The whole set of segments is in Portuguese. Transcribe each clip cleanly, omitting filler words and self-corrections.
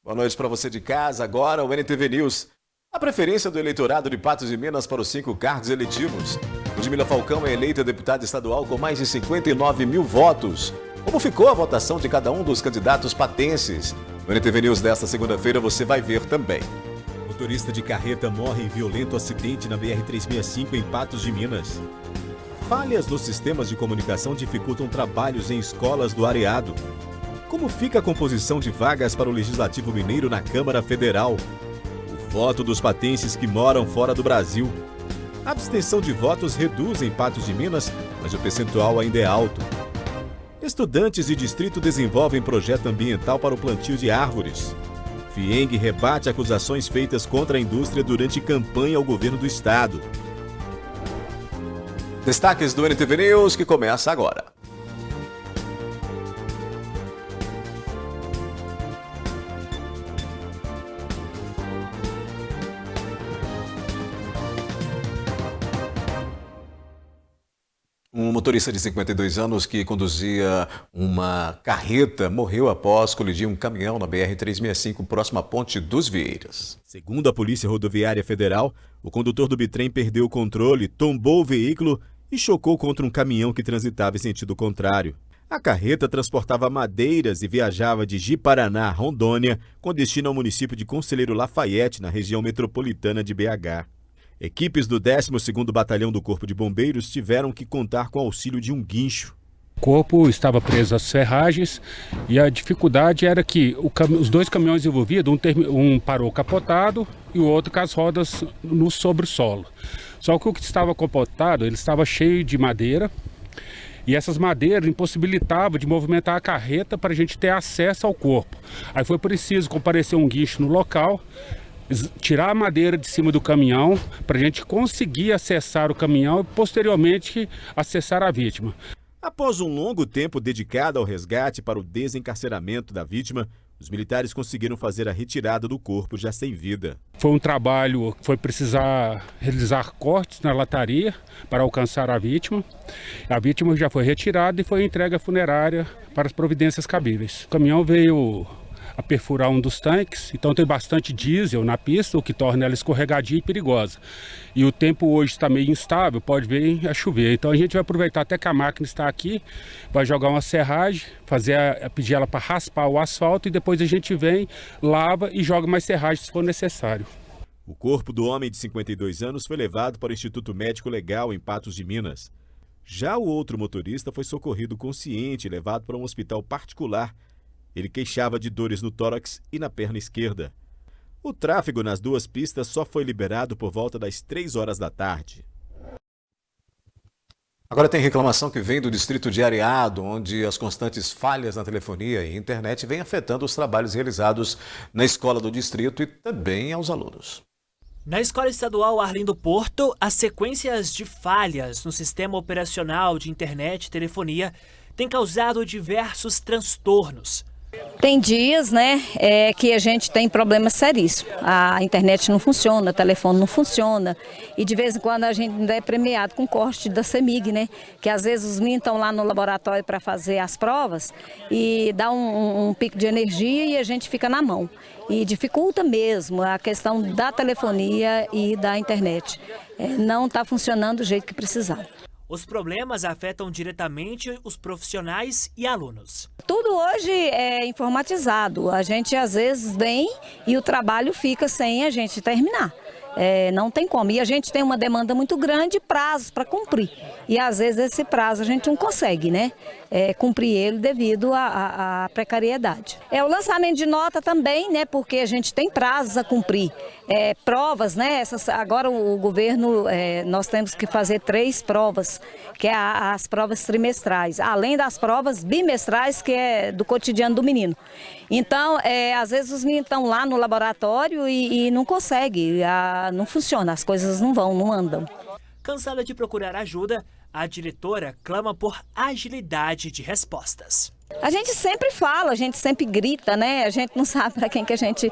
Boa noite para você de casa. Agora o NTV News. A preferência do eleitorado de Patos de Minas para os 5 cargos eletivos. Ludmila Falcão é eleita deputada estadual com mais de 59 mil votos. Como ficou a votação de cada um dos candidatos patenses? No NTV News desta segunda-feira você vai ver também. Motorista de carreta morre em violento acidente na BR-365 em Patos de Minas. Falhas nos sistemas de comunicação dificultam trabalhos em escolas do Areado. Como fica a composição de vagas para o Legislativo Mineiro na Câmara Federal? O voto dos patenses que moram fora do Brasil. A abstenção de votos reduz em Patos de Minas, mas o percentual ainda é alto. Estudantes de distrito desenvolvem projeto ambiental para o plantio de árvores. FIENG rebate acusações feitas contra a indústria durante campanha ao governo do estado. Destaques do NTV News que começa agora. Um motorista de 52 anos que conduzia uma carreta morreu após colidir um caminhão na BR-365 próximo à Ponte dos Vieiras. Segundo a Polícia Rodoviária Federal, o condutor do bitrem perdeu o controle, tombou o veículo e chocou contra um caminhão que transitava em sentido contrário. A carreta transportava madeiras e viajava de Ji-Paraná, Rondônia, com destino ao município de Conselheiro Lafayette, na região metropolitana de BH. Equipes do 12º Batalhão do Corpo de Bombeiros tiveram que contar com o auxílio de um guincho. O corpo estava preso às ferragens e a dificuldade era que os dois caminhões envolvidos, um parou capotado e o outro com as rodas no sobresolo. Só que o que estava capotado, ele estava cheio de madeira e essas madeiras impossibilitavam de movimentar a carreta para a gente ter acesso ao corpo. Aí foi preciso comparecer um guincho no local, tirar a madeira de cima do caminhão para a gente conseguir acessar o caminhão e posteriormente acessar a vítima. Após um longo tempo dedicado ao resgate para o desencarceramento da vítima, os militares conseguiram fazer a retirada do corpo já sem vida. Foi um trabalho que foi precisar realizar cortes na lataria para alcançar a vítima. A vítima já foi retirada e foi entregue à funerária para as providências cabíveis. O caminhão veio a perfurar um dos tanques, então tem bastante diesel na pista, o que torna ela escorregadia e perigosa. E o tempo hoje está meio instável, pode vir a chover. Então a gente vai aproveitar até que a máquina está aqui, vai jogar uma serragem, pedir ela para raspar o asfalto e depois a gente vem, lava e joga mais serragem se for necessário. O corpo do homem de 52 anos foi levado para o Instituto Médico Legal em Patos de Minas. Já o outro motorista foi socorrido consciente e levado para um hospital particular. Ele queixava de dores no tórax e na perna esquerda. O tráfego nas duas pistas só foi liberado por volta das 3 horas da tarde. Agora tem reclamação que vem do distrito de Areado, onde as constantes falhas na telefonia e internet vêm afetando os trabalhos realizados na escola do distrito e também aos alunos. Na Escola Estadual Arlindo Porto, as sequências de falhas no sistema operacional de internet e telefonia têm causado diversos transtornos. Tem dias, que a gente tem problemas seríssimos. A internet não funciona, o telefone não funciona. E de vez em quando a gente ainda é premiado com corte da CEMIG, que às vezes os meninos estão lá no laboratório para fazer as provas e dá um pico de energia e a gente fica na mão. E dificulta mesmo a questão da telefonia e da internet. Não está funcionando do jeito que precisava. Os problemas afetam diretamente os profissionais e alunos. Tudo hoje é informatizado. A gente às vezes vem e o trabalho fica sem a gente terminar. Não tem como. E a gente tem uma demanda muito grande, prazos para cumprir. E às vezes esse prazo a gente não consegue, cumprir ele devido à precariedade. O lançamento de nota também, porque a gente tem prazos a cumprir. Provas, agora o governo, nós temos que fazer 3 provas, que é as provas trimestrais, além das provas bimestrais, que é do cotidiano do menino. Então, às vezes os meninos estão lá no laboratório e não conseguem, não funciona, as coisas não andam. Cansada de procurar ajuda, a diretora clama por agilidade de respostas. A gente sempre fala, a gente sempre grita, A gente não sabe para quem que a gente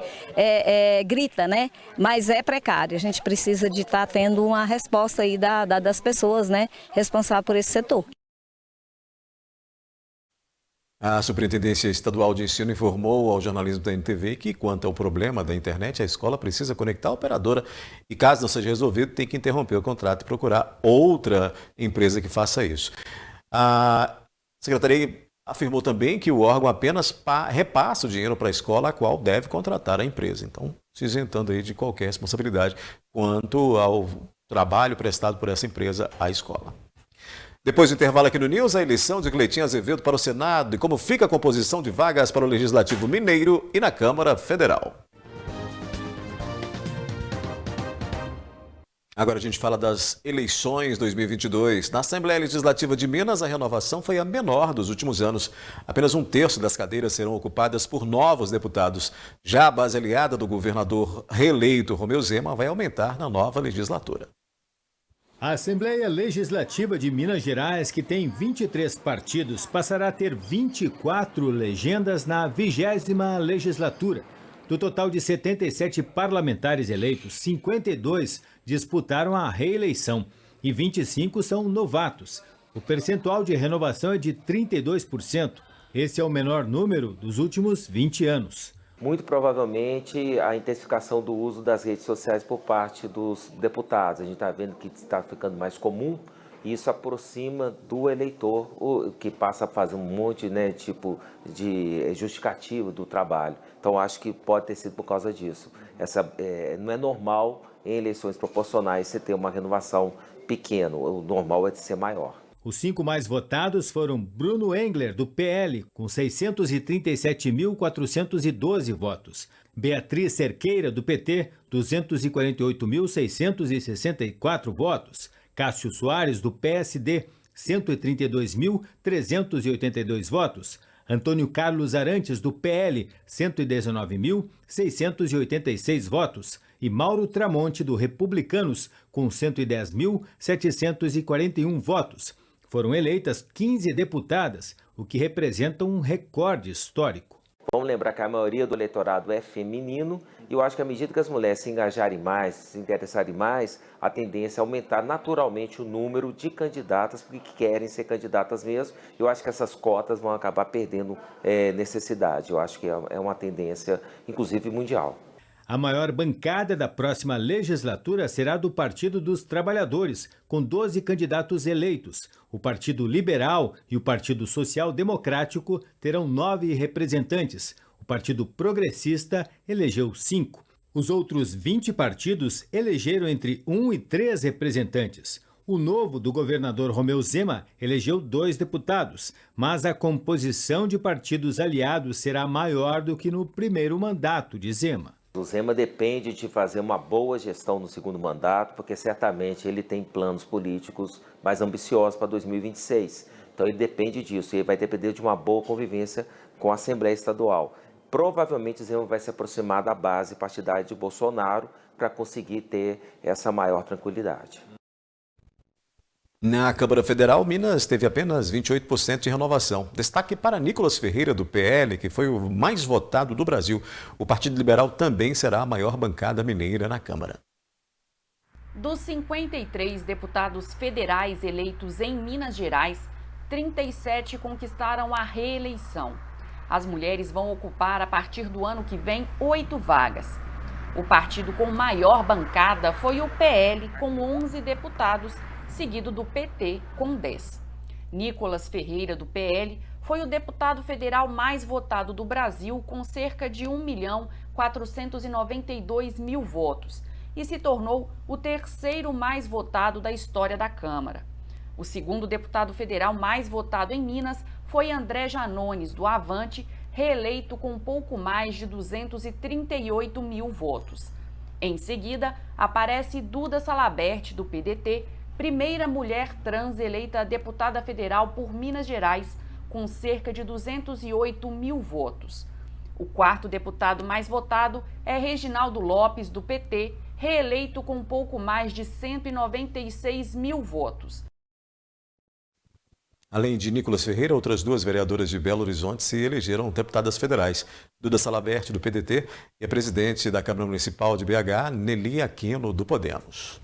grita, Mas é precário, a gente precisa de estar tendo uma resposta aí das pessoas, responsáveis por esse setor. A Superintendência Estadual de Ensino informou ao jornalismo da NTV que, quanto ao problema da internet, a escola precisa conectar a operadora e, caso não seja resolvido, tem que interromper o contrato e procurar outra empresa que faça isso. A Secretaria afirmou também que o órgão apenas repassa o dinheiro para a escola, a qual deve contratar a empresa. Então, se isentando aí de qualquer responsabilidade quanto ao trabalho prestado por essa empresa à escola. Depois do intervalo aqui no News, a eleição de Cleitinho Azevedo para o Senado e como fica a composição de vagas para o Legislativo Mineiro e na Câmara Federal. Agora a gente fala das eleições 2022. Na Assembleia Legislativa de Minas, a renovação foi a menor dos últimos anos. Apenas 1/3 das cadeiras serão ocupadas por novos deputados. Já a base aliada do governador reeleito Romeu Zema vai aumentar na nova legislatura. A Assembleia Legislativa de Minas Gerais, que tem 23 partidos, passará a ter 24 legendas na 20ª legislatura. Do total de 77 parlamentares eleitos, 52 disputaram a reeleição e 25 são novatos. O percentual de renovação é de 32%. Esse é o menor número dos últimos 20 anos. Muito provavelmente a intensificação do uso das redes sociais por parte dos deputados. A gente está vendo que está ficando mais comum e isso aproxima do eleitor, que passa a fazer um monte, de justificativa do trabalho. Então acho que pode ter sido por causa disso. Não é normal em eleições proporcionais você ter uma renovação pequena, o normal é de ser maior. Os 5 mais votados foram Bruno Engler, do PL, com 637.412 votos. Beatriz Cerqueira, do PT, 248.664 votos. Cássio Soares, do PSD, 132.382 votos. Antônio Carlos Arantes, do PL, 119.686 votos. E Mauro Tramonte, do Republicanos, com 110.741 votos. Foram eleitas 15 deputadas, o que representa um recorde histórico. Vamos lembrar que a maioria do eleitorado é feminino e eu acho que à medida que as mulheres se engajarem mais, se interessarem mais, a tendência é aumentar naturalmente o número de candidatas que querem ser candidatas mesmo. Eu acho que essas cotas vão acabar perdendo necessidade. Eu acho que é uma tendência, inclusive, mundial. A maior bancada da próxima legislatura será do Partido dos Trabalhadores, com 12 candidatos eleitos. O Partido Liberal e o Partido Social Democrático terão 9 representantes. O Partido Progressista elegeu 5. Os outros 20 partidos elegeram entre 1 e 3 representantes. O novo do governador Romeu Zema elegeu 2 deputados, mas a composição de partidos aliados será maior do que no primeiro mandato de Zema. O Zema depende de fazer uma boa gestão no segundo mandato, porque certamente ele tem planos políticos mais ambiciosos para 2026. Então ele depende disso e ele vai depender de uma boa convivência com a Assembleia Estadual. Provavelmente Zema vai se aproximar da base partidária de Bolsonaro para conseguir ter essa maior tranquilidade. Na Câmara Federal, Minas teve apenas 28% de renovação. Destaque para Nicolas Ferreira, do PL, que foi o mais votado do Brasil. O Partido Liberal também será a maior bancada mineira na Câmara. Dos 53 deputados federais eleitos em Minas Gerais, 37 conquistaram a reeleição. As mulheres vão ocupar, a partir do ano que vem, 8 vagas. O partido com maior bancada foi o PL, com 11 deputados, seguido do PT, com 10. Nicolas Ferreira, do PL, foi o deputado federal mais votado do Brasil, com cerca de 1.492.000 votos, e se tornou o terceiro mais votado da história da Câmara. O segundo deputado federal mais votado em Minas foi André Janones, do Avante, reeleito com pouco mais de 238.000 votos. Em seguida, aparece Duda Salabert, do PDT, primeira mulher trans eleita deputada federal por Minas Gerais, com cerca de 208.000 votos. O quarto deputado mais votado é Reginaldo Lopes, do PT, reeleito com pouco mais de 196.000 votos. Além de Nicolas Ferreira, outras 2 vereadoras de Belo Horizonte se elegeram deputadas federais. Duda Salabert, do PDT, e a presidente da Câmara Municipal de BH, Nelly Aquino, do Podemos.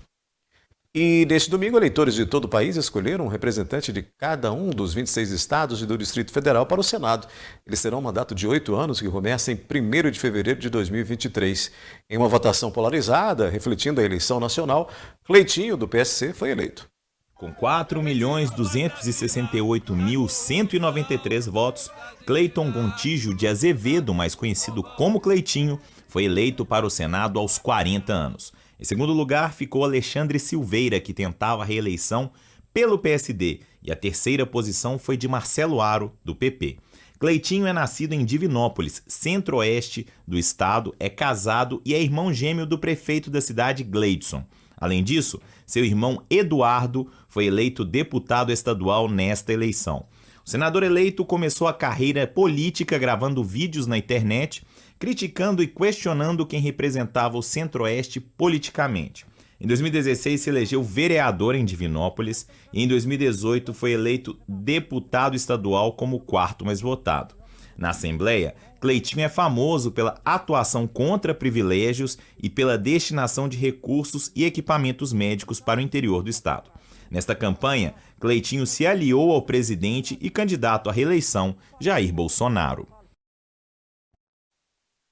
E neste domingo, eleitores de todo o país escolheram um representante de cada um dos 26 estados e do Distrito Federal para o Senado. Eles terão um mandato de 8 anos que começa em 1º de fevereiro de 2023. Em uma votação polarizada, refletindo a eleição nacional, Cleitinho, do PSC, foi eleito. Com 4.268.193 votos, Cleiton Gontijo de Azevedo, mais conhecido como Cleitinho, foi eleito para o Senado aos 40 anos. Em segundo lugar, ficou Alexandre Silveira, que tentava a reeleição pelo PSD, e a terceira posição foi de Marcelo Aro, do PP. Cleitinho é nascido em Divinópolis, centro-oeste do estado, é casado e é irmão gêmeo do prefeito da cidade, Gleidson. Além disso, seu irmão Eduardo foi eleito deputado estadual nesta eleição. O senador eleito começou a carreira política gravando vídeos na internet, criticando e questionando quem representava o Centro-Oeste politicamente. Em 2016 se elegeu vereador em Divinópolis e em 2018 foi eleito deputado estadual como o quarto mais votado. Na Assembleia, Cleitinho é famoso pela atuação contra privilégios e pela destinação de recursos e equipamentos médicos para o interior do estado. Nesta campanha, Cleitinho se aliou ao presidente e candidato à reeleição, Jair Bolsonaro.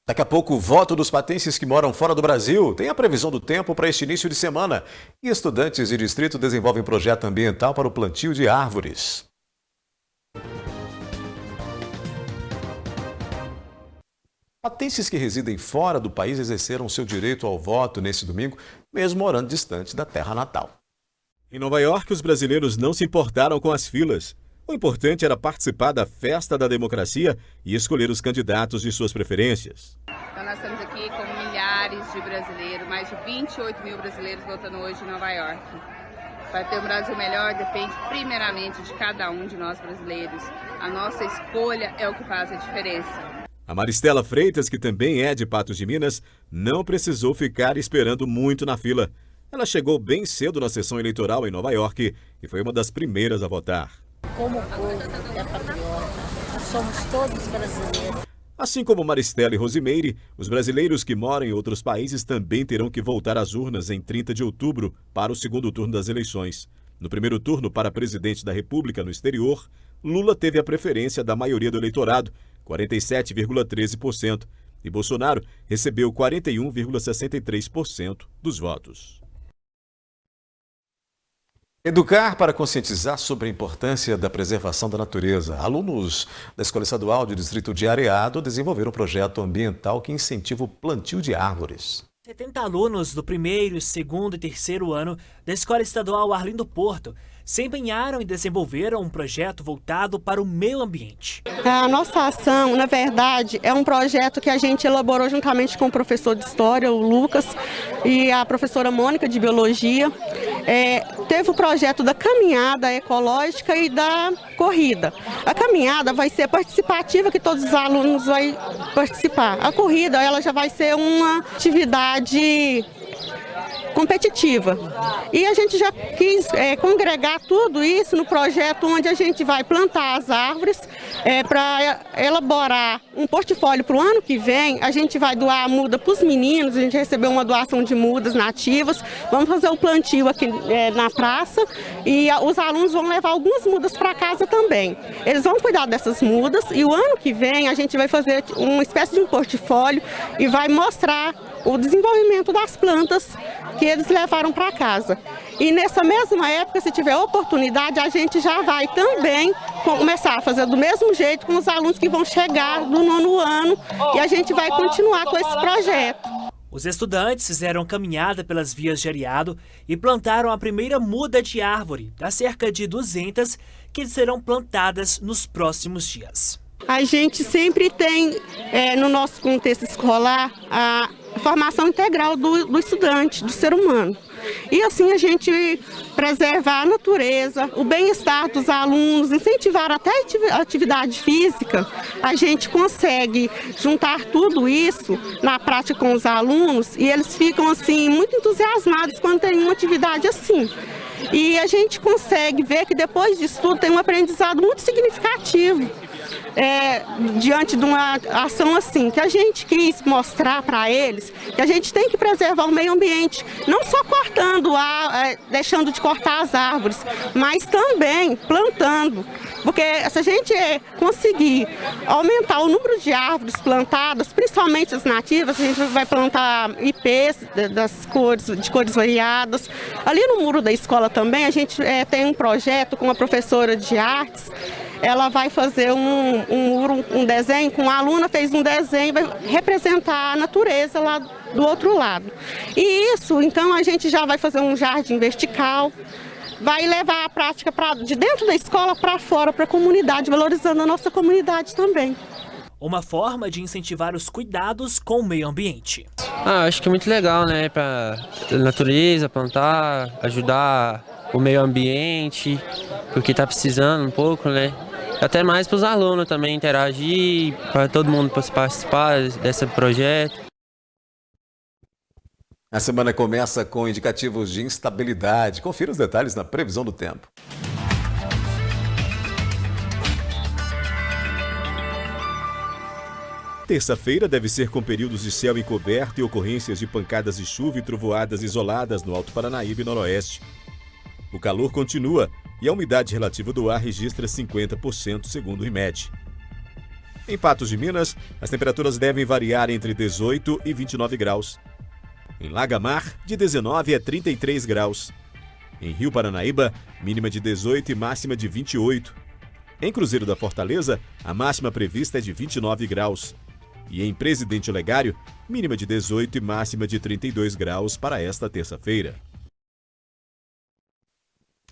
Daqui a pouco, o voto dos patenses que moram fora do Brasil tem a previsão do tempo para este início de semana. E estudantes de distrito desenvolvem projeto ambiental para o plantio de árvores. Patenses que residem fora do país exerceram seu direito ao voto nesse domingo, mesmo morando distante da terra natal. Em Nova York, os brasileiros não se importaram com as filas. O importante era participar da festa da democracia e escolher os candidatos de suas preferências. Então nós estamos aqui com milhares de brasileiros, mais de 28 mil brasileiros votando hoje em Nova York. Para ter um Brasil melhor depende primeiramente de cada um de nós brasileiros. A nossa escolha é o que faz a diferença. A Maristela Freitas, que também é de Patos de Minas, não precisou ficar esperando muito na fila. Ela chegou bem cedo na sessão eleitoral em Nova York e foi uma das primeiras a votar. Como o povo é patriota, somos todos brasileiros. Assim como Maristela e Rosimeire, os brasileiros que moram em outros países também terão que voltar às urnas em 30 de outubro para o segundo turno das eleições. No primeiro turno para presidente da República no exterior, Lula teve a preferência da maioria do eleitorado, 47,13%, e Bolsonaro recebeu 41,63% dos votos. Educar para conscientizar sobre a importância da preservação da natureza. Alunos da Escola Estadual do Distrito de Areado desenvolveram um projeto ambiental que incentiva o plantio de árvores. 70 alunos do primeiro, segundo e terceiro ano da Escola Estadual Arlindo Porto se empenharam e desenvolveram um projeto voltado para o meio ambiente. A nossa ação, na verdade, é um projeto que a gente elaborou juntamente com o professor de História, o Lucas, e a professora Mônica de Biologia. Teve o projeto da caminhada ecológica e da corrida. A caminhada vai ser participativa, que todos os alunos vão participar. A corrida, ela já vai ser uma atividade competitiva. E a gente já quis congregar tudo isso no projeto onde a gente vai plantar as árvores para elaborar um portfólio para o ano que vem. A gente vai doar a muda para os meninos, a gente recebeu uma doação de mudas nativas, vamos fazer o plantio aqui na praça e os alunos vão levar algumas mudas para casa também. Eles vão cuidar dessas mudas e o ano que vem a gente vai fazer uma espécie de um portfólio e vai mostrar o desenvolvimento das plantas que eles levaram para casa. E nessa mesma época, se tiver oportunidade, a gente já vai também começar a fazer do mesmo jeito com os alunos que vão chegar do 9º ano e a gente vai continuar com esse projeto. Os estudantes fizeram caminhada pelas vias de Areado e plantaram a primeira muda de árvore, das cerca de 200 que serão plantadas nos próximos dias. A gente sempre tem, no nosso contexto escolar, a formação integral do estudante, do ser humano. E assim a gente preservar a natureza, o bem-estar dos alunos, incentivar até a atividade física, a gente consegue juntar tudo isso na prática com os alunos e eles ficam assim muito entusiasmados quando tem uma atividade assim. E a gente consegue ver que depois disso tudo tem um aprendizado muito significativo. diante de uma ação assim, que a gente quis mostrar para eles que a gente tem que preservar o meio ambiente, não só cortando, deixando de cortar as árvores, mas também plantando. Porque se a gente conseguir aumentar o número de árvores plantadas, principalmente as nativas, a gente vai plantar ipês de cores variadas. Ali no muro da escola também, a gente tem um projeto com uma professora de artes. Ela vai fazer um desenho, com a aluna fez um desenho, vai representar a natureza lá do outro lado. E isso, então, a gente já vai fazer um jardim vertical, vai levar a prática de dentro da escola para fora, para a comunidade, valorizando a nossa comunidade também. Uma forma de incentivar os cuidados com o meio ambiente. Acho que é muito legal, né, para a natureza, plantar, ajudar o meio ambiente, porque está precisando um pouco, né. Até mais para os alunos também interagir, para todo mundo participar desse projeto. A semana começa com indicativos de instabilidade. Confira os detalhes na previsão do tempo. Terça-feira deve ser com períodos de céu encoberto e ocorrências de pancadas de chuva e trovoadas isoladas no Alto Paranaíba e Noroeste. O calor continua e a umidade relativa do ar registra 50%, segundo o IMET. Em Patos de Minas, as temperaturas devem variar entre 18 e 29 graus. Em Lagamar, de 19 a 33 graus. Em Rio Paranaíba, mínima de 18 e máxima de 28. Em Cruzeiro da Fortaleza, a máxima prevista é de 29 graus. E em Presidente Olegário, mínima de 18 e máxima de 32 graus para esta terça-feira.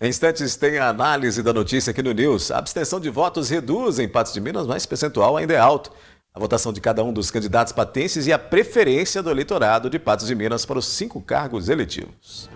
Em instantes tem a análise da notícia aqui no News. A abstenção de votos reduz em Patos de Minas, mas o percentual ainda é alto. A votação de cada um dos candidatos patenses e a preferência do eleitorado de Patos de Minas para os 5 cargos eletivos.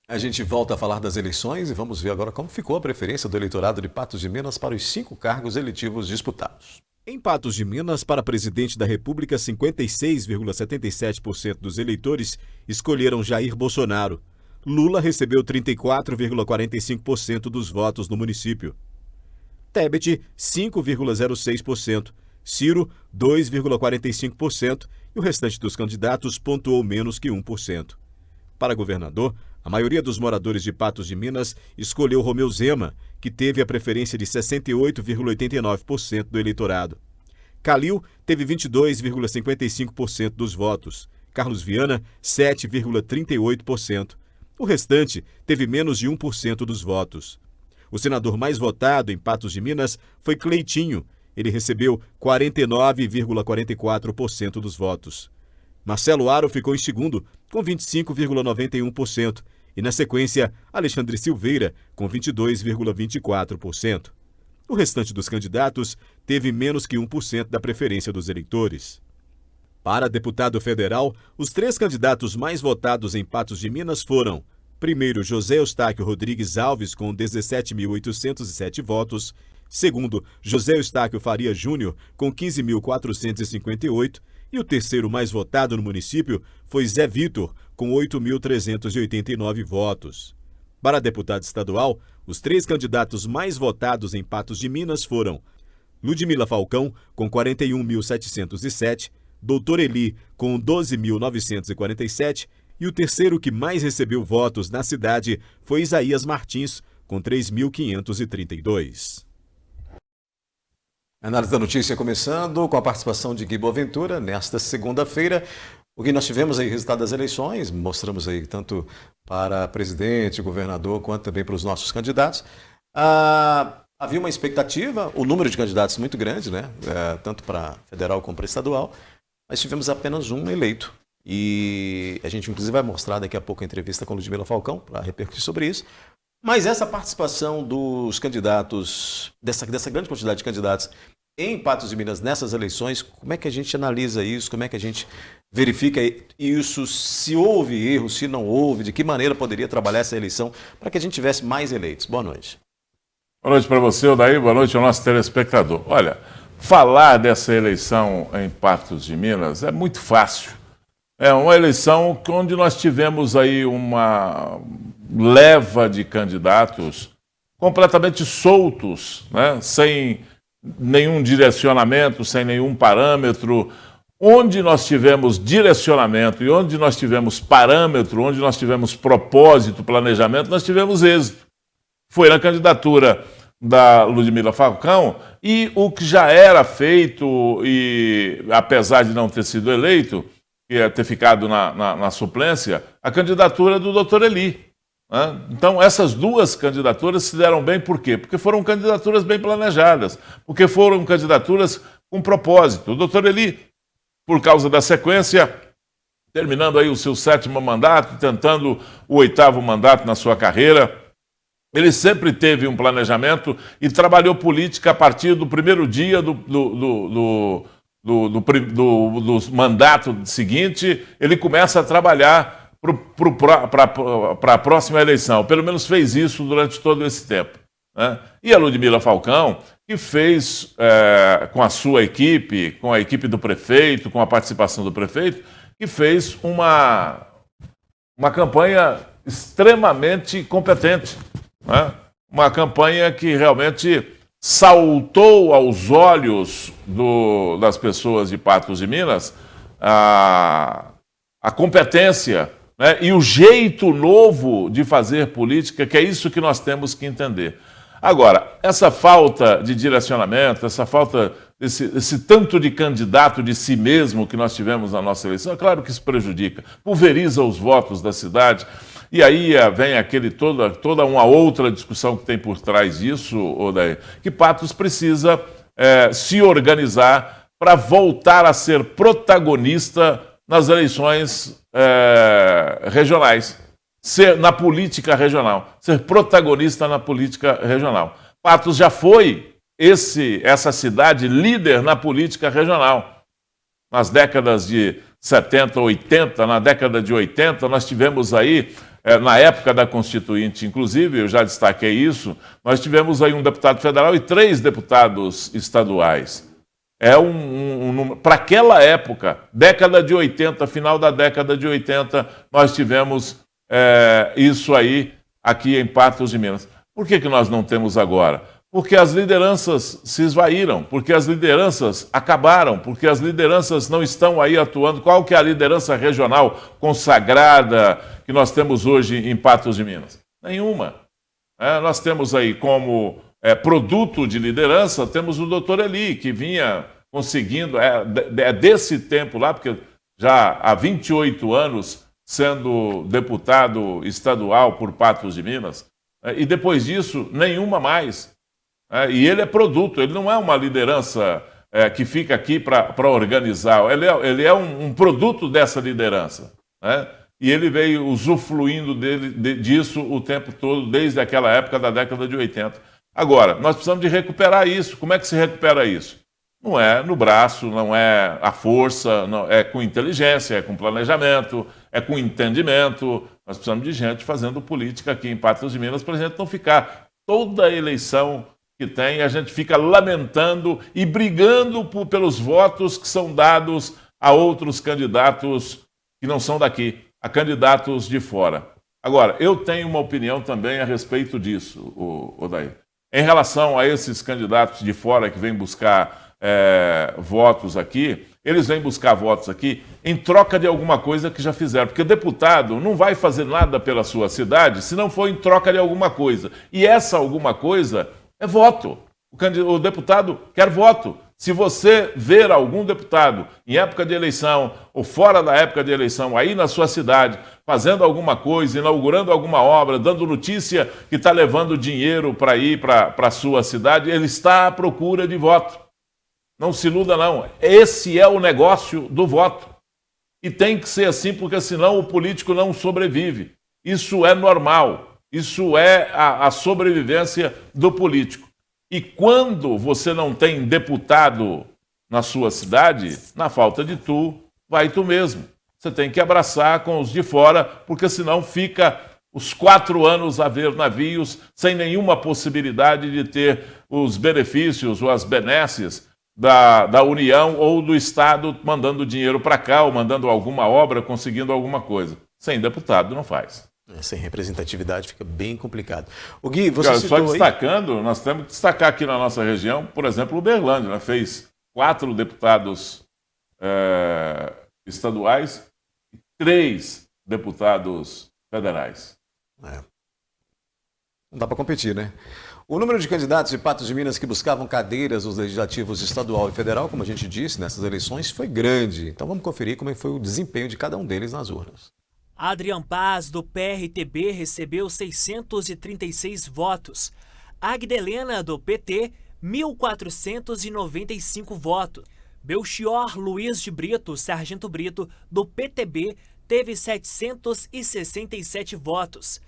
A gente volta a falar das eleições e vamos ver agora como ficou a preferência do eleitorado de Patos de Minas para os 5 cargos eletivos disputados. Em Patos de Minas, para presidente da República, 56,77% dos eleitores escolheram Jair Bolsonaro. Lula recebeu 34,45% dos votos no município. Tebet, 5,06%, Ciro, 2,45% e o restante dos candidatos pontuou menos que 1%. Para governador, a maioria dos moradores de Patos de Minas escolheu Romeu Zema, que teve a preferência de 68,89% do eleitorado. Calil teve 22,55% dos votos, Carlos Viana, 7,38%. O restante teve menos de 1% dos votos. O senador mais votado em Patos de Minas foi Cleitinho. Ele recebeu 49,44% dos votos. Marcelo Aro ficou em segundo, com 25,91%. E, na sequência, Alexandre Silveira, com 22,24%. O restante dos candidatos teve menos que 1% da preferência dos eleitores. Para deputado federal, os 3 candidatos mais votados em Patos de Minas foram: primeiro, José Eustáquio Rodrigues Alves, com 17.807 votos. Segundo, José Eustáquio Faria Júnior, com 15.458. E o terceiro mais votado no município foi Zé Vitor, com 8.389 votos. Para deputado estadual, os 3 candidatos mais votados em Patos de Minas foram: Ludmila Falcão, com 41.707. Doutor Eli, com 12.947. E o terceiro que mais recebeu votos na cidade foi Isaías Martins, com 3.532. A análise da notícia começando com a participação de Gui Boaventura nesta segunda-feira. O que nós tivemos aí, resultado das eleições, mostramos aí tanto para presidente, governador, quanto também para os nossos candidatos. Havia uma expectativa, o número de candidatos muito grande, né? Tanto para federal como para estadual, mas tivemos apenas um eleito. E a gente, inclusive, vai mostrar daqui a pouco a entrevista com Ludmila Falcão para repercutir sobre isso. Mas essa participação dos candidatos, dessa grande quantidade de candidatos em Patos de Minas nessas eleições, como é que a gente analisa isso? Como é que a gente verifica isso? Se houve erro, se não houve, de que maneira poderia trabalhar essa eleição para que a gente tivesse mais eleitos? Boa noite. Boa noite para você, Odair. Boa noite ao nosso telespectador. Olha, falar dessa eleição em Patos de Minas é muito fácil. É uma eleição onde nós tivemos aí uma leva de candidatos completamente soltos, né? Sem nenhum direcionamento, sem nenhum parâmetro. Onde nós tivemos direcionamento e onde nós tivemos parâmetro, onde nós tivemos propósito, planejamento, nós tivemos êxito. Foi na candidatura da Ludmila Falcão, e o que já era feito, e apesar de não ter sido eleito, ter ficado na suplência, a candidatura do Dr. Eli. Né? Então, essas duas candidaturas se deram bem, por quê? Porque foram candidaturas bem planejadas, porque foram candidaturas com propósito. O Dr. Eli, por causa da sequência, terminando aí o seu 7º mandato, tentando o 8º mandato na sua carreira, ele sempre teve um planejamento e trabalhou política a partir do primeiro dia do mandato seguinte. Ele começa a trabalhar para a próxima eleição. Pelo menos fez isso durante todo esse tempo. Né? E a Ludmila Falcão, que fez com a sua equipe, com a equipe do prefeito, com a participação do prefeito, que fez uma campanha extremamente competente. Né? Uma campanha que realmente saltou aos olhos das pessoas de Patos de Minas a competência, né? E o jeito novo de fazer política, que é isso que nós temos que entender. Agora, essa falta de direcionamento, essa falta esse tanto de candidato de si mesmo que nós tivemos na nossa eleição, é claro que isso prejudica, pulveriza os votos da cidade. E aí vem toda uma outra discussão que tem por trás disso, Odair, que Patos precisa se organizar para voltar a ser protagonista nas eleições regionais, na política regional, ser protagonista na política regional. Patos já foi essa cidade líder na política regional. Nas décadas de 70, 80, na década de 80, nós tivemos aí, na época da Constituinte, inclusive, eu já destaquei isso, nós tivemos aí um deputado federal e 3 deputados estaduais. Para aquela época, década de 80, final da década de 80, nós tivemos isso aí aqui em Patos de Minas. Por que nós não temos agora? Porque as lideranças se esvaíram, porque as lideranças acabaram, porque as lideranças não estão aí atuando. Qual que é a liderança regional consagrada que nós temos hoje em Patos de Minas? Nenhuma. Nós temos aí como produto de liderança, temos o Dr. Eli, que vinha conseguindo, desse tempo lá, porque já há 28 anos sendo deputado estadual por Patos de Minas, e depois disso, nenhuma mais. E ele é produto, ele não é uma liderança que fica aqui para organizar, ele é um produto dessa liderança. Né? E ele veio usufruindo disso o tempo todo, desde aquela época da década de 80. Agora, nós precisamos de recuperar isso. Como é que se recupera isso? Não é no braço, não é a força, não, é com inteligência, é com planejamento, é com entendimento. Nós precisamos de gente fazendo política aqui em Patos de Minas para a gente não ficar toda a eleição que tem, a gente fica lamentando e brigando pelos votos que são dados a outros candidatos que não são daqui, a candidatos de fora. Agora, eu tenho uma opinião também a respeito disso, Odair. Em relação a esses candidatos de fora que vêm buscar votos aqui, eles vêm buscar votos aqui em troca de alguma coisa que já fizeram, porque deputado não vai fazer nada pela sua cidade se não for em troca de alguma coisa. E essa alguma coisa é voto. O deputado quer voto. Se você ver algum deputado em época de eleição ou fora da época de eleição aí na sua cidade, fazendo alguma coisa, inaugurando alguma obra, dando notícia que está levando dinheiro para ir para a sua cidade, ele está à procura de voto. Não se iluda, não. Esse é o negócio do voto. E tem que ser assim, porque senão o político não sobrevive. Isso é normal. Isso é a sobrevivência do político. E quando você não tem deputado na sua cidade, na falta de vai tu mesmo. Você tem que abraçar com os de fora, porque senão fica os 4 anos a ver navios, sem nenhuma possibilidade de ter os benefícios ou as benesses da União ou do Estado mandando dinheiro para cá, ou mandando alguma obra, conseguindo alguma coisa. Sem deputado não faz. Sem representatividade fica bem complicado. O Gui, você Só citou destacando, nós temos que destacar aqui na nossa região, por exemplo, Uberlândia, né? Fez 4 deputados estaduais e 3 deputados federais. Não dá para competir, né? O número de candidatos de Patos de Minas que buscavam cadeiras nos legislativos estadual e federal, como a gente disse, nessas eleições, foi grande. Então vamos conferir como foi o desempenho de cada um deles nas urnas. Adrian Paz, do PRTB, recebeu 636 votos. Agdelena, do PT, 1.495 votos. Belchior Luiz de Brito, Sargento Brito, do PTB, teve 767 votos.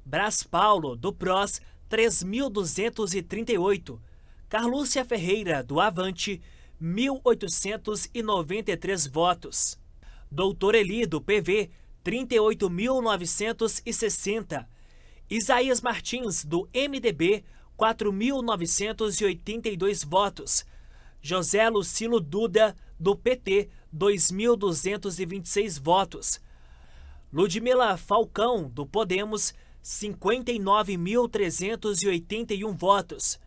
Brás Paulo, do PROS, 3.238. Carlúcia Ferreira, do Avante, 1.893 votos. Doutor Eli, do PV, 38.960. Isaías Martins, do MDB, 4.982 votos. José Lucilo Duda, do PT, 2.226 votos. Ludmila Falcão, do Podemos, 59.381 votos.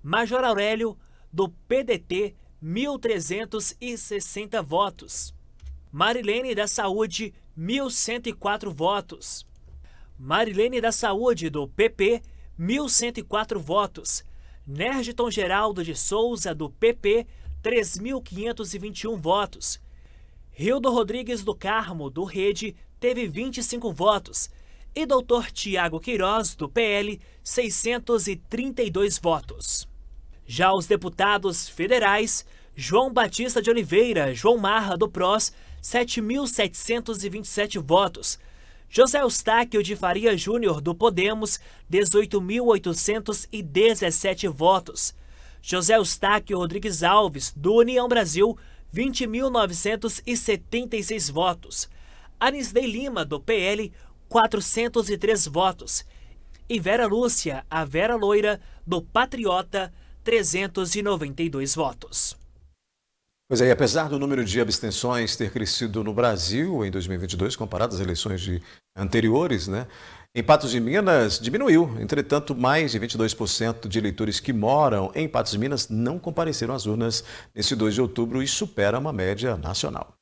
Major Aurélio, do PDT, 1.360 votos. Marilene da Saúde, 1.104 votos. Marilene da Saúde, do PP, 1.104 votos. Nergiton Geraldo de Souza, do PP, 3.521 votos. Hildo Rodrigues do Carmo, do Rede, teve 25 votos. E Dr. Tiago Queiroz, do PL, 632 votos. Já os deputados federais, João Batista de Oliveira, João Marra, do PROS, 7.727 votos. José Eustáquio de Faria Júnior, do Podemos, 18.817 votos. José Eustáquio Rodrigues Alves, do União Brasil, 20.976 votos. Anisdei Lima, do PL, 403 votos. E Vera Lúcia, a Vera Loira, do Patriota, 392 votos. Pois é, apesar do número de abstenções ter crescido no Brasil em 2022, comparado às eleições anteriores, né? Em Patos de Minas diminuiu. Entretanto, mais de 22% de eleitores que moram em Patos de Minas não compareceram às urnas nesse 2 de outubro e supera uma média nacional.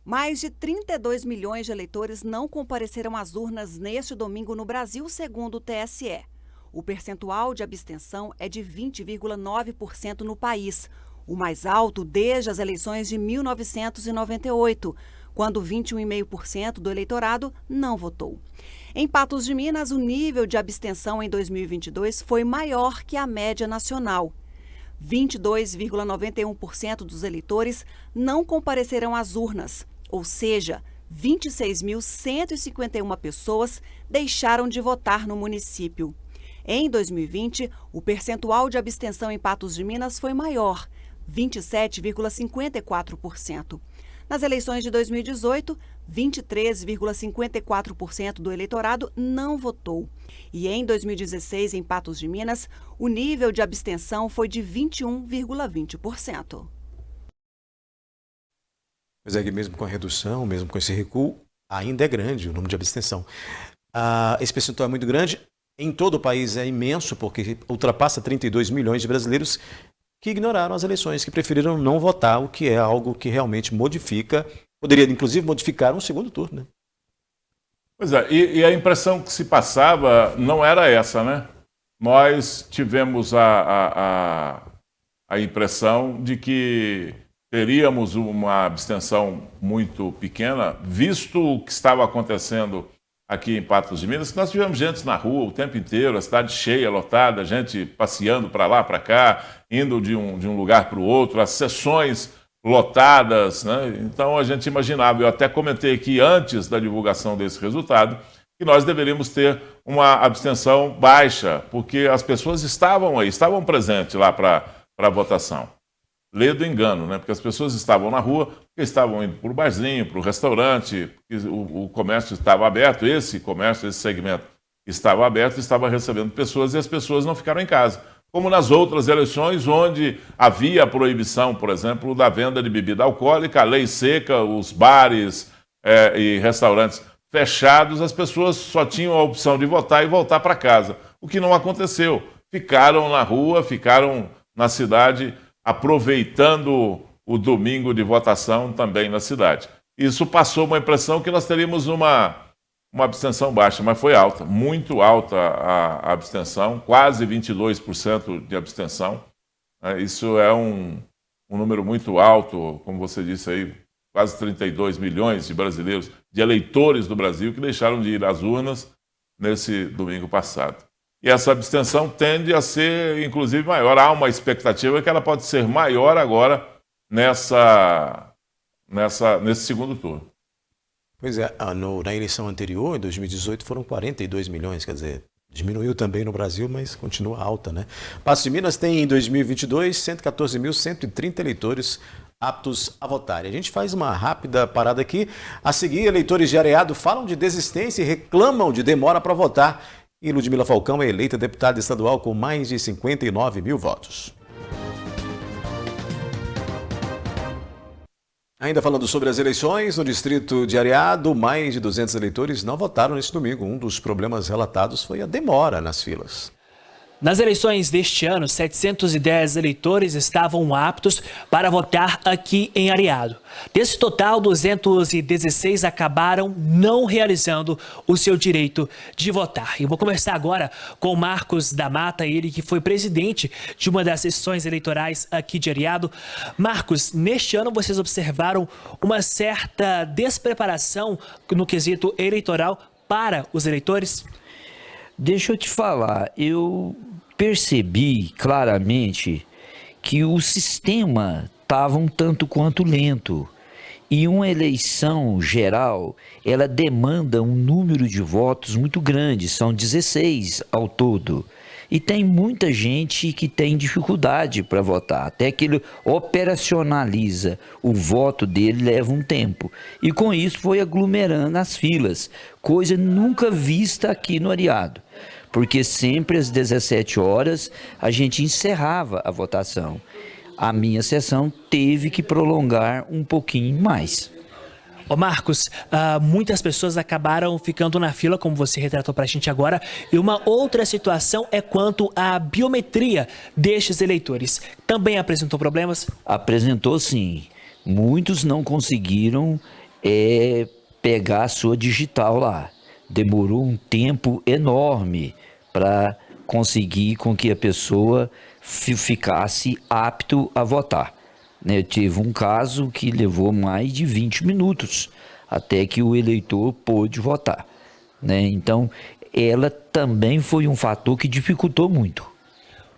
Mais de 32 milhões de eleitores não compareceram às urnas neste domingo no Brasil, segundo o TSE. O percentual de abstenção é de 20,9% no país, o mais alto desde as eleições de 1998, quando 21,5% do eleitorado não votou. Em Patos de Minas, o nível de abstenção em 2022 foi maior que a média nacional. 22,91% dos eleitores não compareceram às urnas, ou seja, 26.151 pessoas deixaram de votar no município. Em 2020, o percentual de abstenção em Patos de Minas foi maior, 27,54%. Nas eleições de 2018, 23,54% do eleitorado não votou. E em 2016, em Patos de Minas, o nível de abstenção foi de 21,20%. Pois é que mesmo com a redução, mesmo com esse recuo, ainda é grande o número de abstenção. Esse percentual é muito grande. Em todo o país é imenso, porque ultrapassa 32 milhões de brasileiros que ignoraram as eleições, que preferiram não votar, o que é algo que realmente modifica, poderia inclusive modificar um segundo turno, né? Pois é, e a impressão que se passava não era essa, né? Nós tivemos a impressão de que teríamos uma abstenção muito pequena, visto o que estava acontecendo aqui em Patos de Minas, que nós tivemos gente na rua o tempo inteiro, a cidade cheia, lotada, gente passeando para lá, para cá, indo de um lugar para o outro, as sessões lotadas, né? Então a gente imaginava, eu até comentei aqui antes da divulgação desse resultado, que nós deveríamos ter uma abstenção baixa, porque as pessoas estavam aí, estavam presentes lá para a votação. Lê do engano, né? Porque as pessoas estavam na rua, porque estavam indo para o barzinho, para o restaurante, o comércio estava aberto, esse segmento estava aberto, estava recebendo pessoas e as pessoas não ficaram em casa. Como nas outras eleições, onde havia a proibição, por exemplo, da venda de bebida alcoólica, a lei seca, os bares e restaurantes fechados, as pessoas só tinham a opção de votar e voltar para casa, o que não aconteceu. Ficaram na rua, ficaram na cidade, aproveitando o domingo de votação também na cidade. Isso passou uma impressão que nós teríamos uma abstenção baixa, mas foi alta, muito alta a abstenção, quase 22% de abstenção. Isso é um número muito alto, como você disse aí, quase 32 milhões de brasileiros, de eleitores do Brasil que deixaram de ir às urnas nesse domingo passado. E essa abstenção tende a ser, inclusive, maior. Há uma expectativa que ela pode ser maior agora nesse segundo turno. Pois é, na eleição anterior, em 2018, foram 42 milhões, quer dizer, diminuiu também no Brasil, mas continua alta, né? Paços de Minas tem, em 2022, 114.130 eleitores aptos a votar. E a gente faz uma rápida parada aqui. A seguir, eleitores de Areado falam de desistência e reclamam de demora para votar. E Ludmila Falcão é eleita deputada estadual com mais de 59 mil votos. Ainda falando sobre as eleições, no distrito de Areado, mais de 200 eleitores não votaram neste domingo. Um dos problemas relatados foi a demora nas filas. Nas eleições deste ano, 710 eleitores estavam aptos para votar aqui em Areado. Desse total, 216 acabaram não realizando o seu direito de votar. E eu vou conversar agora com o Marcos da Mata, ele que foi presidente de uma das sessões eleitorais aqui de Areado. Marcos, neste ano vocês observaram uma certa despreparação no quesito eleitoral para os eleitores? Deixa eu te falar, eu percebi claramente que o sistema estava um tanto quanto lento. E uma eleição geral, ela demanda um número de votos muito grande, são 16 ao todo. E tem muita gente que tem dificuldade para votar, até que ele operacionaliza o voto dele leva um tempo. E com isso foi aglomerando as filas, coisa nunca vista aqui no Areado. Porque sempre às 17 horas a gente encerrava a votação. A minha sessão teve que prolongar um pouquinho mais. Ô Marcos, muitas pessoas acabaram ficando na fila, como você retratou para a gente agora, e uma outra situação é quanto à biometria destes eleitores. Também apresentou problemas? Apresentou sim. Muitos não conseguiram pegar a sua digital lá. Demorou um tempo enorme para conseguir com que a pessoa ficasse apto a votar. Eu tive um caso que levou mais de 20 minutos até que o eleitor pôde votar. Então, ela também foi um fator que dificultou muito.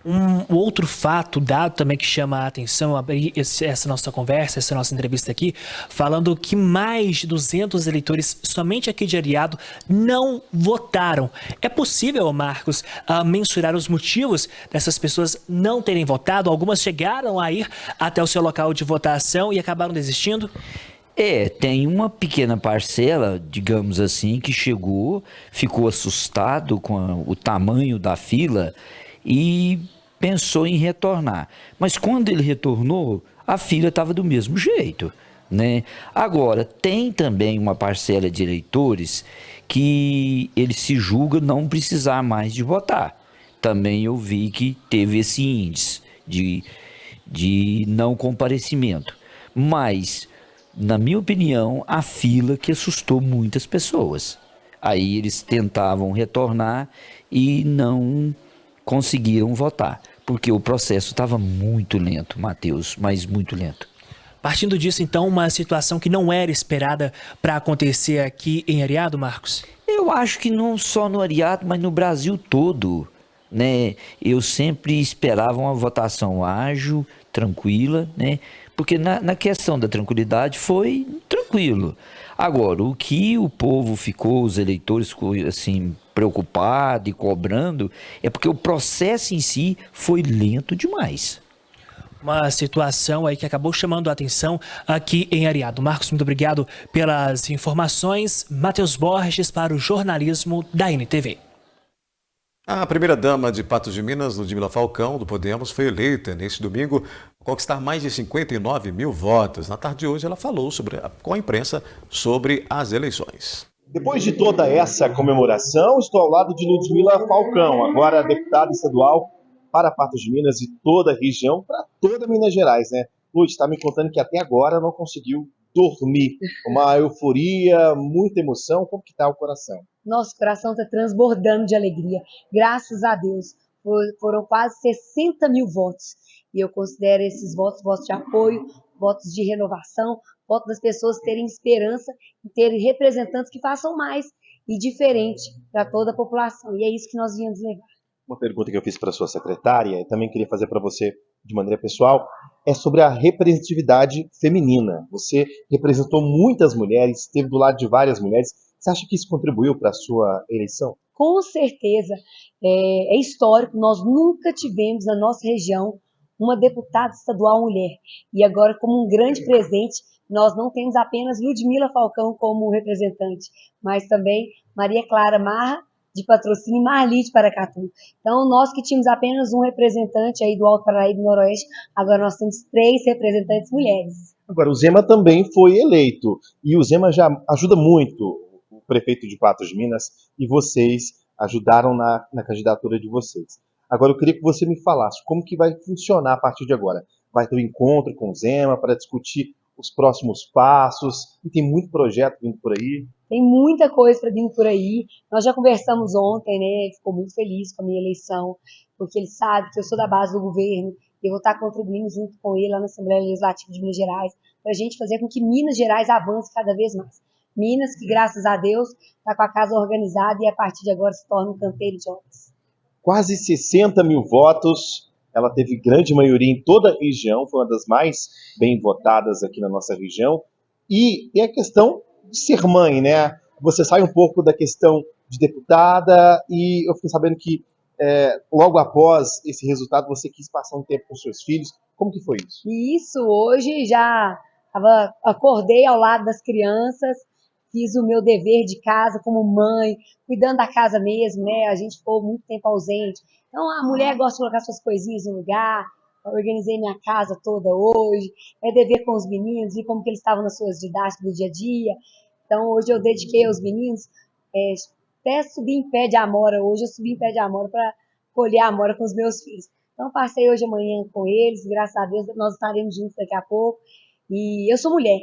Um outro fato, dado também que chama a atenção, abrir essa nossa conversa, essa nossa entrevista aqui, falando que mais de 200 eleitores, somente aqui de Areado, não votaram. É possível, Marcos, mensurar os motivos dessas pessoas não terem votado? Algumas chegaram a ir até o seu local de votação e acabaram desistindo? Tem uma pequena parcela, digamos assim, que chegou, ficou assustado com o tamanho da fila e pensou em retornar. Mas quando ele retornou, a fila estava do mesmo jeito, Agora, tem também uma parcela de eleitores que ele se julga não precisar mais de votar. Também eu vi que teve esse índice de não comparecimento. Mas, na minha opinião, a fila que assustou muitas pessoas. Aí eles tentavam retornar e não conseguiram votar, porque o processo estava muito lento, Matheus, mas muito lento. Partindo disso, então, uma situação que não era esperada para acontecer aqui em Areado, Marcos? Eu acho que não só no Areado, mas no Brasil todo, Eu sempre esperava uma votação ágil, tranquila, Porque na questão da tranquilidade foi tranquilo. Agora, o que o povo ficou, os eleitores ficou assim, preocupado e cobrando, é porque o processo em si foi lento demais. Uma situação aí que acabou chamando a atenção aqui em Areado. Marcos, muito obrigado pelas informações. Matheus Borges para o jornalismo da NTV. A primeira-dama de Patos de Minas, Ludmila Falcão, do Podemos, foi eleita neste domingo a conquistar mais de 59 mil votos. Na tarde de hoje, ela falou com a imprensa sobre as eleições. Depois de toda essa comemoração, estou ao lado de Ludmila Falcão, agora deputada estadual para Patos de Minas e toda a região, para toda Minas Gerais, né? Lud, está me contando que até agora não conseguiu dormir. Uma euforia, muita emoção. Como que está o coração? Nosso coração está transbordando de alegria. Graças a Deus. Foram quase 60 mil votos. E eu considero esses votos de apoio, votos de renovação, votos das pessoas terem esperança e terem representantes que façam mais e diferente para toda a população. E é isso que nós viemos levar. Uma pergunta que eu fiz para a sua secretária e também queria fazer para você de maneira pessoal é sobre a representatividade feminina. Você representou muitas mulheres, esteve do lado de várias mulheres. Você acha que isso contribuiu para a sua eleição? Com certeza. É histórico. Nós nunca tivemos na nossa região uma deputada estadual mulher. E agora, como um grande presente, nós não temos apenas Ludmila Falcão como representante, mas também Maria Clara Marra, de Patrocínio, e Marli, de Paracatu. Então, nós que tínhamos apenas um representante aí do Alto Paraíba e do Noroeste, agora nós temos 3 representantes mulheres. Agora, o Zema também foi eleito, e o Zema já ajuda muito o prefeito de Patos de Minas, e vocês ajudaram na candidatura de vocês. Agora, eu queria que você me falasse como que vai funcionar a partir de agora. Vai ter um encontro com o Zema para discutir os próximos passos, e tem muito projeto vindo por aí. Tem muita coisa para vir por aí. Nós já conversamos ontem, né? Ele ficou muito feliz com a minha eleição, porque ele sabe que eu sou da base do governo, e eu vou estar contribuindo junto com ele lá na Assembleia Legislativa de Minas Gerais, para a gente fazer com que Minas Gerais avance cada vez mais. Minas, que graças a Deus, está com a casa organizada e a partir de agora se torna um canteiro de obras. Quase 60 mil votos. Ela teve grande maioria em toda a região, foi uma das mais bem votadas aqui na nossa região. E tem a questão de ser mãe, né? Você sai um pouco da questão de deputada e eu fiquei sabendo que logo após esse resultado você quis passar um tempo com seus filhos. Como que foi isso? Isso, hoje já acordei ao lado das crianças, fiz o meu dever de casa como mãe, cuidando da casa mesmo, né? A gente ficou muito tempo ausente. Então, a mulher gosta de colocar suas coisinhas no lugar. Eu organizei minha casa toda hoje. É dever com os meninos, e como que eles estavam nas suas didáticas do dia a dia. Então, hoje eu dediquei aos meninos. Até subi em pé de amora. Hoje eu subi em pé de amora para colher a amora com os meus filhos. Então, passei hoje amanhã com eles. Graças a Deus, nós estaremos juntos daqui a pouco. E eu sou mulher.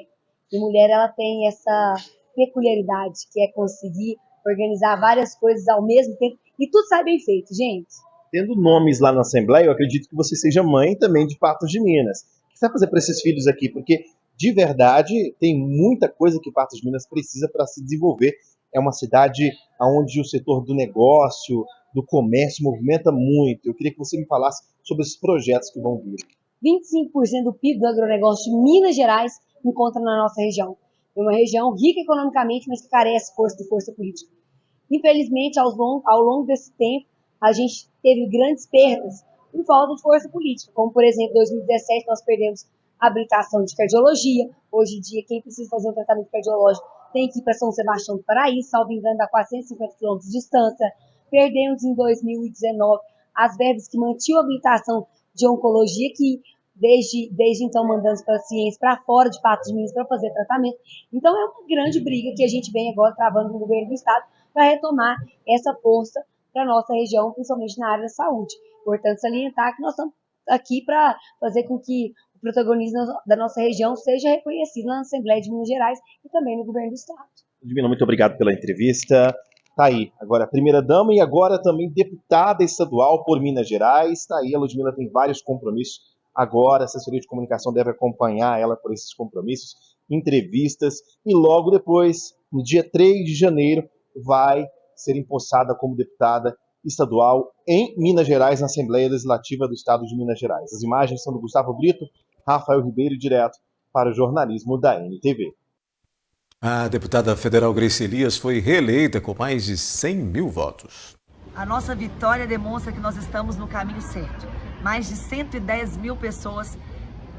E mulher, ela tem essa peculiaridade, que é conseguir organizar várias coisas ao mesmo tempo. E tudo sai bem feito, gente. Tendo nomes lá na Assembleia, eu acredito que você seja mãe também de Patos de Minas. O que você vai fazer para esses filhos aqui? Porque, de verdade, tem muita coisa que Patos de Minas precisa para se desenvolver. É uma cidade onde o setor do negócio, do comércio, movimenta muito. Eu queria que você me falasse sobre esses projetos que vão vir. 25% do PIB do agronegócio de Minas Gerais encontra na nossa região. É uma região rica economicamente, mas que carece de força política. Infelizmente, ao longo desse tempo, a gente teve grandes perdas por falta de força política, como, por exemplo, em 2017 nós perdemos a habilitação de cardiologia. Hoje em dia, quem precisa fazer um tratamento cardiológico tem que ir para São Sebastião do Paraíso, salvo engano, dá 450 km de distância. Perdemos em 2019 as verbas que mantinham a habilitação de oncologia, que desde então mandando os pacientes para fora de Patos de Minas para fazer tratamento. Então é uma grande briga que a gente vem agora travando com o governo do estado para retomar essa força para a nossa região, principalmente na área da saúde. Importante salientar que nós estamos aqui para fazer com que o protagonismo da nossa região seja reconhecido na Assembleia de Minas Gerais e também no governo do estado. Ludmila, muito obrigado pela entrevista. Tá aí, agora a primeira-dama e agora também deputada estadual por Minas Gerais. Tá aí, a Ludmila tem vários compromissos. Agora a assessoria de comunicação deve acompanhar ela por esses compromissos, entrevistas, e logo depois, no dia 3 de janeiro, vai ser empossada como deputada estadual em Minas Gerais, na Assembleia Legislativa do Estado de Minas Gerais. As imagens são do Gustavo Brito, Rafael Ribeiro, direto para o jornalismo da NTV. A deputada federal Grace Elias foi reeleita com mais de 100 mil votos. A nossa vitória demonstra que nós estamos no caminho certo. Mais de 110 mil pessoas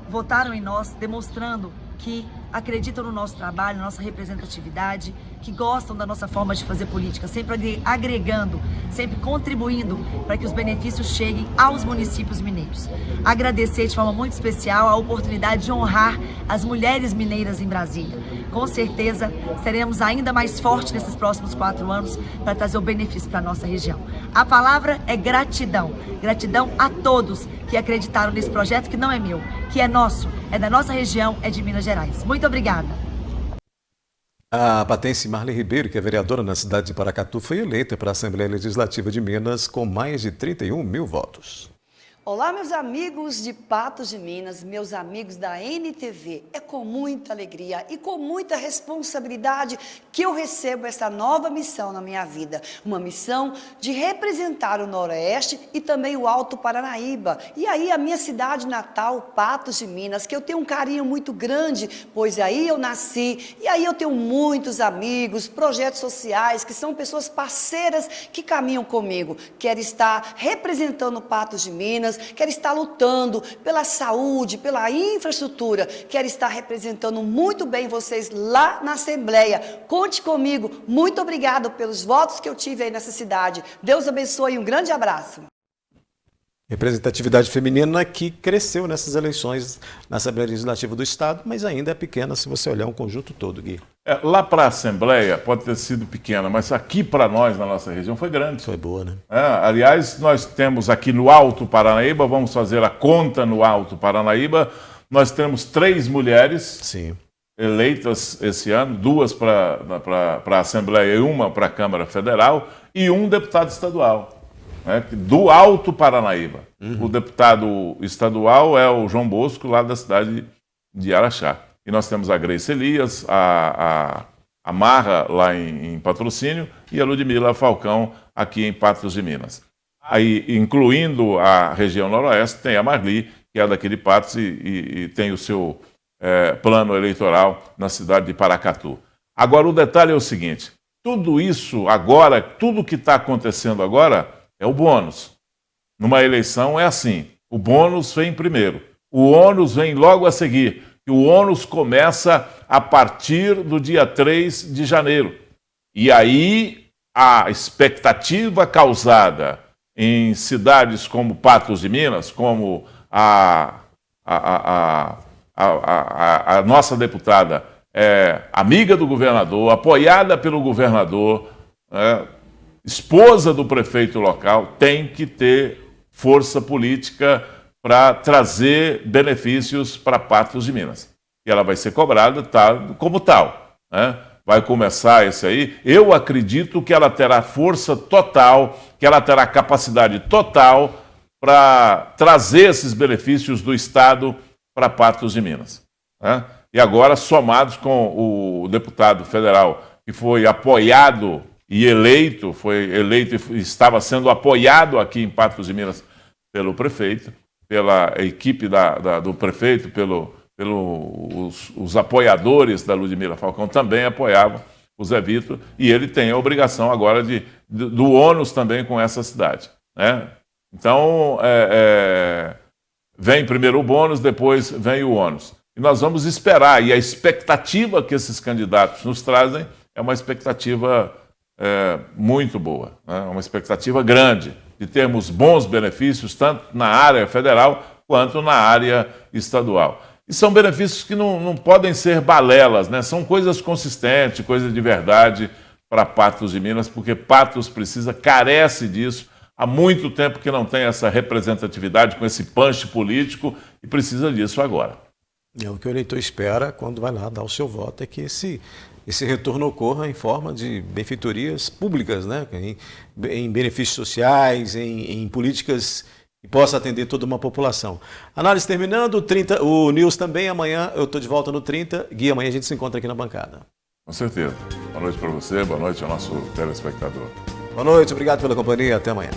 votaram em nós, demonstrando que acreditam no nosso trabalho, na nossa representatividade, que gostam da nossa forma de fazer política, sempre agregando, sempre contribuindo para que os benefícios cheguem aos municípios mineiros. Agradecer de forma muito especial a oportunidade de honrar as mulheres mineiras em Brasília. Com certeza seremos ainda mais fortes nesses próximos 4 anos para trazer o benefício para a nossa região. A palavra é gratidão. Gratidão a todos que acreditaram nesse projeto que não é meu, que é nosso, é da nossa região, é de Minas Gerais. Muito obrigada. A patense Marli Ribeiro, que é vereadora na cidade de Paracatu, foi eleita para a Assembleia Legislativa de Minas com mais de 31 mil votos. Olá, meus amigos de Patos de Minas, meus amigos da NTV. É com muita alegria e com muita responsabilidade que eu recebo essa nova missão na minha vida. Uma missão de representar o Noroeste e também o Alto Paranaíba. E aí a minha cidade natal, Patos de Minas, que eu tenho um carinho muito grande, pois aí eu nasci e aí eu tenho muitos amigos, projetos sociais, que são pessoas parceiras que caminham comigo. Quero estar representando Patos de Minas, quero estar lutando pela saúde, pela infraestrutura, quero estar representando muito bem vocês lá na Assembleia. Conte comigo, muito obrigado pelos votos que eu tive aí nessa cidade. Deus abençoe e um grande abraço. Representatividade feminina que cresceu nessas eleições na Assembleia Legislativa do Estado, mas ainda é pequena se você olhar um conjunto todo, Gui. Lá para a Assembleia pode ter sido pequena, mas aqui para nós, na nossa região, foi grande. Foi boa, né? Aliás, nós temos aqui no Alto Paranaíba, vamos fazer a conta no Alto Paranaíba, nós temos 3 mulheres eleitas esse ano, 2 para a Assembleia e 1 para a Câmara Federal, e 1 deputado estadual. Do Alto Paranaíba. O deputado estadual é o João Bosco, lá da cidade de Araxá. E nós temos a Grace Elias, a Marra, lá em Patrocínio, e a Ludmila Falcão, aqui em Patos de Minas. Aí, incluindo a região noroeste, tem a Marli, que é daqui de Patos e tem o seu plano eleitoral na cidade de Paracatu. Agora, o detalhe é o seguinte, tudo isso agora, tudo que está acontecendo agora, é o bônus. Numa eleição é assim, o bônus vem primeiro, o ônus vem logo a seguir, e o ônus começa a partir do dia 3 de janeiro. E aí a expectativa causada em cidades como Patos de Minas, como a nossa deputada é amiga do governador, apoiada pelo governador, esposa do prefeito local, tem que ter força política para trazer benefícios para Patos de Minas. E ela vai ser cobrada como tal. Vai começar esse aí. Eu acredito que ela terá força total, que ela terá capacidade total para trazer esses benefícios do Estado para Patos de Minas. E agora, somados com o deputado federal que foi apoiado e eleito, e estava sendo apoiado aqui em Patos de Minas pelo prefeito, pela equipe do prefeito, os apoiadores da Ludmila Falcão também apoiavam o Zé Vitor, e ele tem a obrigação agora do ônus também com essa cidade. Então, vem primeiro o bônus, depois vem o ônus. E nós vamos esperar, e a expectativa que esses candidatos nos trazem é uma expectativa muito boa, uma expectativa grande de termos bons benefícios, tanto na área federal quanto na área estadual. E são benefícios que não podem ser balelas, são coisas consistentes, coisas de verdade para Patos de Minas, porque Patos carece disso, há muito tempo que não tem essa representatividade com esse punch político e precisa disso agora. O que o eleitor espera quando vai lá dar o seu voto é que esse retorno ocorra em forma de benfeitorias públicas, em benefícios sociais, em políticas que possa atender toda uma população. Análise terminando, o News também, amanhã eu estou de volta no 30, Gui, amanhã a gente se encontra aqui na bancada. Com certeza. Boa noite para você, boa noite ao nosso telespectador. Boa noite, obrigado pela companhia, até amanhã.